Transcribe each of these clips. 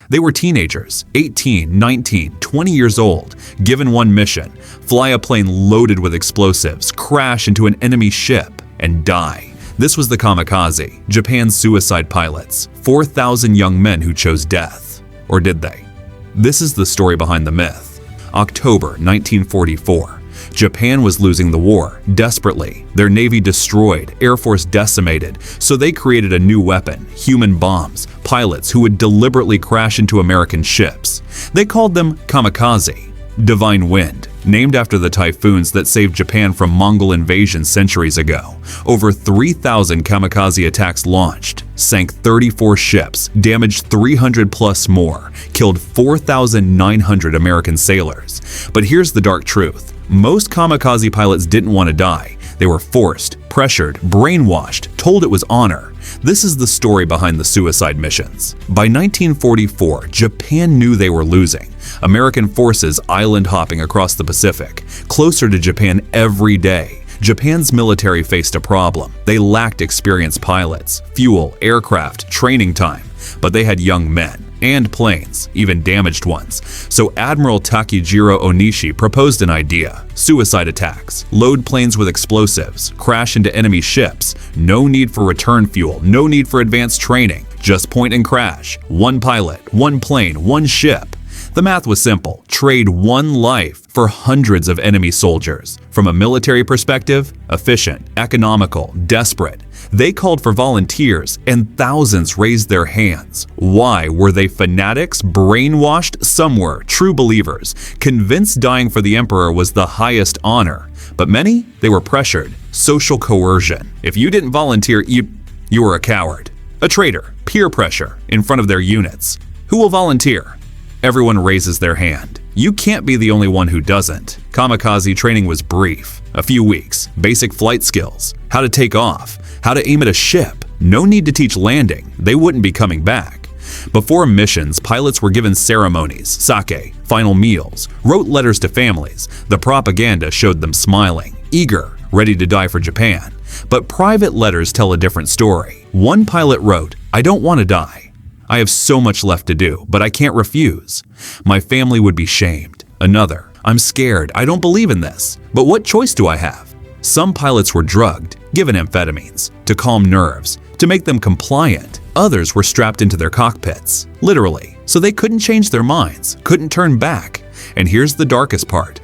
They were teenagers, 18, 19, 20 years old, given one mission: fly a plane loaded with explosives, crash into an enemy ship, and die. This was the Kamikaze, Japan's suicide pilots, 4,000 young men who chose death. Or did they? This is the story behind the myth. October 1944. Japan was losing the war desperately. Their navy destroyed, air force decimated, so they created a new weapon: human bombs, pilots who would deliberately crash into American ships. They called them Kamikaze. Divine Wind, named after the typhoons that saved Japan from Mongol invasion centuries ago. Over 3,000 kamikaze attacks launched, sank 34 ships, damaged 300 plus more, killed 4,900 American sailors. But here's the dark truth. Most kamikaze pilots didn't want to die. They were forced, pressured, brainwashed, told it was honor. This is the story behind the suicide missions. By 1944, Japan knew they were losing. American forces island hopping across the Pacific, closer to Japan every day. Japan's military faced a problem. They lacked experienced pilots, fuel, aircraft, training time, but they had young men and planes, even damaged ones. So Admiral Takejiro Onishi proposed an idea: suicide attacks, load planes with explosives, crash into enemy ships, no need for return fuel, no need for advanced training, just point and crash, one pilot, one plane, one ship. The math was simple: trade one life for hundreds of enemy soldiers. From a military perspective, efficient, economical, desperate. They called for volunteers, and thousands raised their hands. Why? Were they fanatics, brainwashed? Some were, true believers, convinced dying for the emperor was the highest honor. But many, they were pressured, social coercion. If you didn't volunteer, you were a coward, a traitor, peer pressure in front of their units. Who will volunteer? Everyone raises their hand. You can't be the only one who doesn't. Kamikaze training was brief. A few weeks, basic flight skills, how to take off, how to aim at a ship. No need to teach landing. They wouldn't be coming back. Before missions, pilots were given ceremonies, sake, final meals, wrote letters to families. The propaganda showed them smiling, eager, ready to die for Japan. But private letters tell a different story. One pilot wrote, "I don't want to die. I have so much left to do, but I can't refuse. My family would be shamed." Another, "I'm scared. I don't believe in this. But what choice do I have?" Some pilots were drugged, given amphetamines, to calm nerves, to make them compliant. Others were strapped into their cockpits, literally, so they couldn't change their minds, couldn't turn back. And here's the darkest part.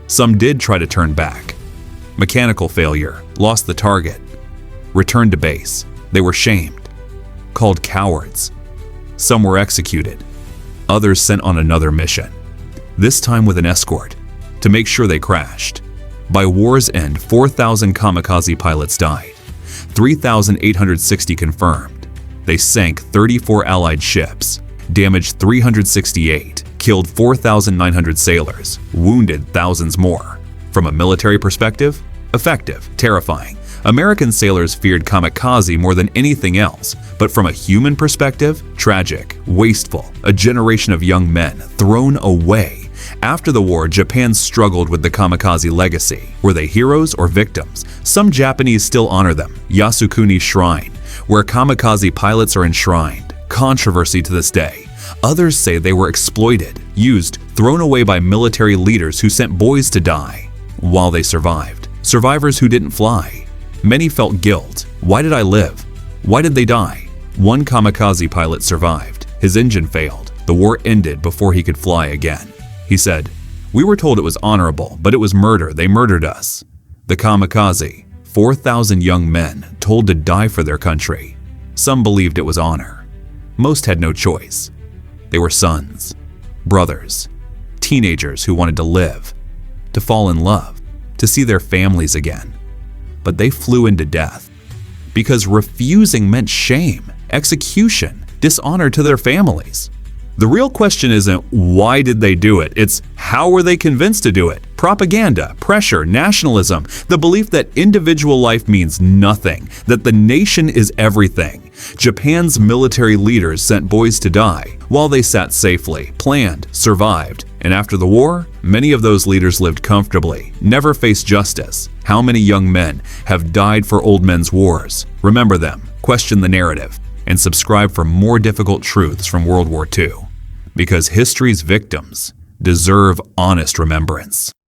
Some did try to turn back. Mechanical failure, lost the target, returned to base. They were shamed, called cowards. Some were executed, others sent on another mission, this time with an escort, to make sure they crashed. By war's end, 4,000 kamikaze pilots died, 3,860 confirmed. They sank 34 Allied ships, damaged 368, killed 4,900 sailors, wounded thousands more. From a military perspective, effective, terrifying. American sailors feared kamikaze more than anything else, but from a human perspective, tragic, wasteful, a generation of young men thrown away. After the war, Japan struggled with the kamikaze legacy. Were they heroes or victims? Some Japanese still honor them. Yasukuni Shrine, where kamikaze pilots are enshrined. Controversy to this day. Others say they were exploited, used, thrown away by military leaders who sent boys to die while they survived. Survivors who didn't fly. Many felt guilt. Why did I live? Why did they die? One kamikaze pilot survived. His engine failed. The war ended before he could fly again. He said, "We were told it was honorable, but it was murder. They murdered us." The kamikaze, 4,000 young men told to die for their country. Some believed it was honor. Most had no choice. They were sons, brothers, teenagers who wanted to live, to fall in love, to see their families again. But they flew into death because refusing meant shame, execution, dishonor to their families. The real question isn't why did they do it, it's how were they convinced to do it? Propaganda, pressure, nationalism, the belief that individual life means nothing, that the nation is everything. Japan's military leaders sent boys to die while they sat safely, planned, survived. And after the war, many of those leaders lived comfortably, never faced justice. How many young men have died for old men's wars? Remember them, question the narrative, and subscribe for more difficult truths from World War II. because history's victims deserve honest remembrance.